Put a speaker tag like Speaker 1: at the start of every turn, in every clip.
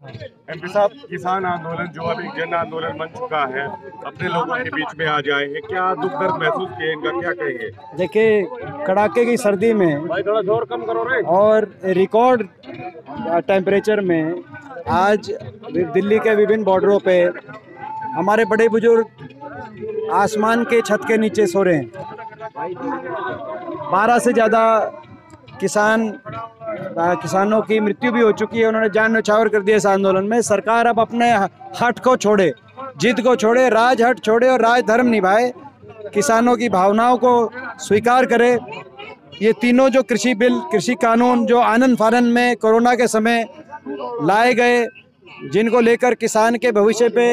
Speaker 1: MP साहब, किसान आंदोलन जो अभी जन आंदोलन बन चुका है, अपने लोगों के बीच में आ जाए हैं, क्या दुख दर्द महसूस किए, इनका क्या कहेंगे?
Speaker 2: देखिए, कड़ाके की सर्दी में
Speaker 1: भाई थोड़ा जोर कम करो रे।
Speaker 2: और रिकॉर्ड टेम्परेचर में आज दिल्ली के विभिन्न बॉर्डरों पे हमारे बड़े बुजुर्ग आसमान के छत के नीचे सो रहे हैं। 12 से ज़्यादा किसानों की मृत्यु भी हो चुकी है। उन्होंने जान न्यौछावर कर दिया इस आंदोलन में। सरकार अब अपने हट को छोड़े, जिद को छोड़े, राज हट छोड़े और राज धर्म निभाए, किसानों की भावनाओं को स्वीकार करे। ये तीनों जो कृषि बिल, कृषि कानून जो आनन फानन में कोरोना के समय लाए गए, जिनको लेकर किसान के भविष्य पे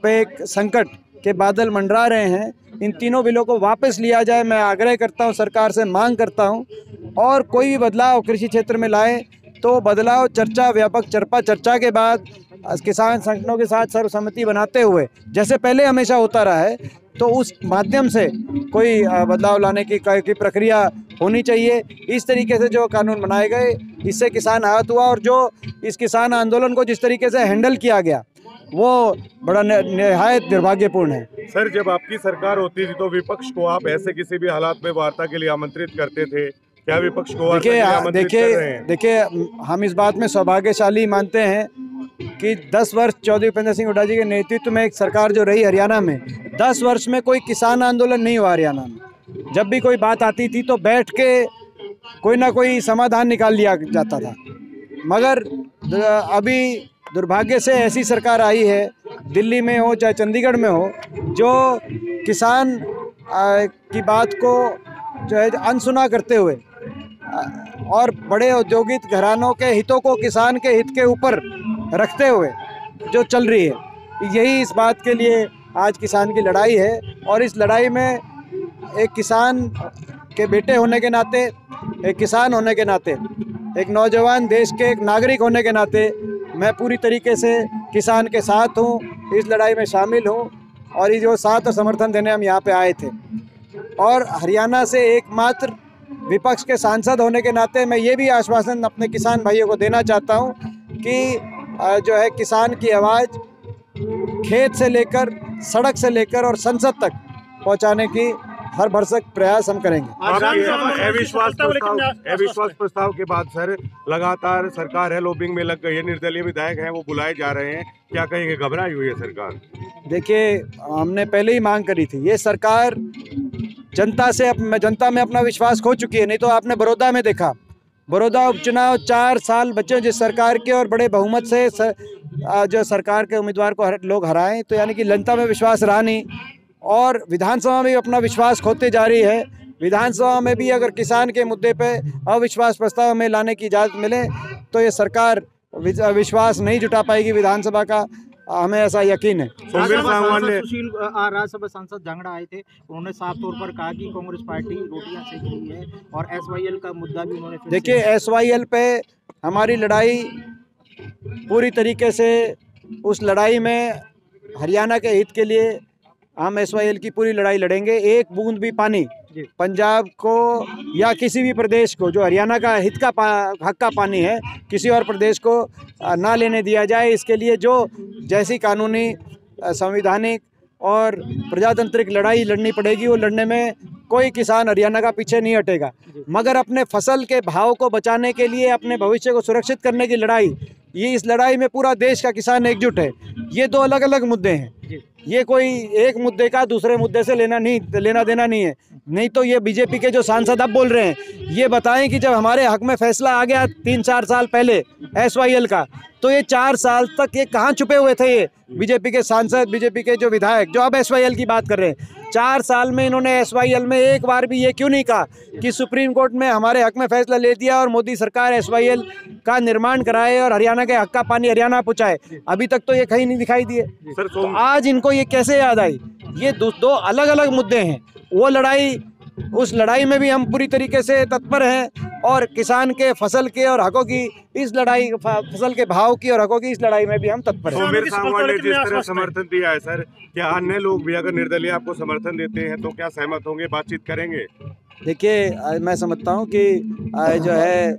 Speaker 2: एक संकट के बादल मंडरा रहे हैं, इन तीनों बिलों को वापस लिया जाए। मैं आग्रह करता हूं, सरकार से मांग करता हूं, और कोई भी बदलाव कृषि क्षेत्र में लाए तो बदलाव व्यापक चर्चा के बाद किसान संगठनों के साथ सर्वसम्मति बनाते हुए, जैसे पहले हमेशा होता रहा है, तो उस माध्यम से कोई बदलाव लाने की प्रक्रिया होनी चाहिए। इस तरीके से जो कानून बनाए गए, इससे किसान आहत हुआ, और जो इस किसान आंदोलन को जिस तरीके से हैंडल किया गया वो बड़ा निहायत दुर्भाग्यपूर्ण है।
Speaker 1: सर, जब आपकी सरकार होती थी तो विपक्ष को आप ऐसे किसी भी हालात में वार्ता के लिए आमंत्रित करते थे? क्या विपक्ष को वार्ता के लिए आमंत्रित कर रहे हैं?
Speaker 2: देखिए, हम इस बात में सौभाग्यशाली मानते हैं कि 10 वर्ष चौधरी उपेंद्र सिंह हुड्डा जी के नेतृत्व में एक सरकार जो रही हरियाणा में, 10 वर्ष में कोई किसान आंदोलन नहीं हुआ हरियाणा में। जब भी कोई बात आती थी तो बैठ के कोई ना कोई समाधान निकाल लिया जाता था। मगर अभी दुर्भाग्य से ऐसी सरकार आई है, दिल्ली में हो चाहे चंडीगढ़ में हो, जो किसान की बात को जो है अनसुना करते हुए और बड़े औद्योगिक घरानों के हितों को किसान के हित के ऊपर रखते हुए जो चल रही है, यही इस बात के लिए आज किसान की लड़ाई है। और इस लड़ाई में एक किसान के बेटे होने के नाते, एक किसान होने के नाते, एक नौजवान देश के एक नागरिक होने के नाते मैं पूरी तरीके से किसान के साथ हूँ, इस लड़ाई में शामिल हूँ, और ये जो साथ और समर्थन देने हम यहाँ पे आए थे। और हरियाणा से एकमात्र विपक्ष के सांसद होने के नाते मैं ये भी आश्वासन अपने किसान भाइयों को देना चाहता हूँ कि जो है किसान की आवाज़ खेत से लेकर, सड़क से लेकर और संसद तक पहुँचाने की हर भरसक प्रयास हम करेंगे।
Speaker 1: अविश्वास प्रस्ताव के बाद सर लगातार सरकार है लॉबिंग में लग गई है, निर्दलीय विधायक हैं वो बुलाए जा रहे हैं, क्या कहेंगे, घबराई हुई है सरकार?
Speaker 2: देखिए, हमने पहले ही मांग करी थी, ये सरकार जनता में अपना विश्वास खो चुकी है। नहीं तो आपने बड़ौदा में देखा, बड़ौदा उपचुनाव 4 साल बचे जिस सरकार के, और बड़े बहुमत से जो सरकार के उम्मीदवार को लोग हराएं, तो यानी कि जनता में विश्वास रहा नहीं। और विधानसभा में भी अपना विश्वास खोते जा रही है। विधानसभा में भी अगर किसान के मुद्दे पे अविश्वास प्रस्ताव में लाने की इजाज़त मिले तो ये सरकार विश्वास नहीं जुटा पाएगी विधानसभा का, हमें ऐसा यकीन है।
Speaker 3: राज्यसभा सांसद जांगड़ा आए थे, उन्होंने साफ तौर पर कहा कि कांग्रेस पार्टी रोटियां सेक रही है, और SYL का मुद्दा भी उन्होंने।
Speaker 2: देखिए, SYL पे हमारी लड़ाई पूरी तरीके से, उस लड़ाई में हरियाणा के हित के लिए हम SYL की पूरी लड़ाई लड़ेंगे। एक बूंद भी पानी पंजाब को या किसी भी प्रदेश को, जो हरियाणा का हित का हक का पानी है, किसी और प्रदेश को ना लेने दिया जाए। इसके लिए जो जैसी कानूनी, संवैधानिक और प्रजातांत्रिक लड़ाई लड़नी पड़ेगी, वो लड़ने में कोई किसान हरियाणा का पीछे नहीं हटेगा। मगर अपने फसल के भाव को बचाने के लिए, अपने भविष्य को सुरक्षित करने की लड़ाई, ये इस लड़ाई में पूरा देश का किसान एकजुट है। ये 2 अलग अलग मुद्दे हैं, ये कोई एक मुद्दे का दूसरे मुद्दे से लेना देना नहीं है। नहीं तो ये बीजेपी के जो सांसद अब बोल रहे हैं, ये बताएं कि जब हमारे हक में फैसला आ गया 3-4 साल पहले SYL का, तो ये 4 साल तक ये कहाँ छुपे हुए थे? ये बीजेपी के सांसद, बीजेपी के जो विधायक जो अब SYL की बात कर रहे हैं, 4 साल में इन्होंने SYL में एक बार भी ये क्यों नहीं कहा कि सुप्रीम कोर्ट में हमारे हक में फैसला ले दिया और मोदी सरकार SYL का निर्माण कराए और हरियाणा के हक का पानी हरियाणा पहुँचाए? अभी तक तो ये कहीं नहीं दिखाई दिए। तो आज इनको ये कैसे याद आई? ये 2 अलग अलग मुद्दे हैं। वो लड़ाई, उस लड़ाई में भी हम पूरी तरीके से तत्पर हैं, और किसान के फसल के और हकों की इस लड़ाई, फसल के भाव की और हकों की इस लड़ाई में भी हम तत्पर हैं।
Speaker 1: मेरे सामने जिस तरह समर्थन दिया है सर, क्या अन्य लोग भी अगर निर्दलीय आपको समर्थन देते हैं तो क्या सहमत होंगे, बातचीत करेंगे?
Speaker 2: देखिए, मैं समझता हूँ कि जो है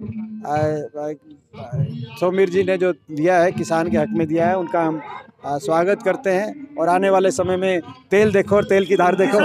Speaker 2: सौमीर जी ने जो दिया है, किसान के हक में दिया है, उनका हम स्वागत करते हैं। और आने वाले समय में तेल देखो और तेल की धार देखो।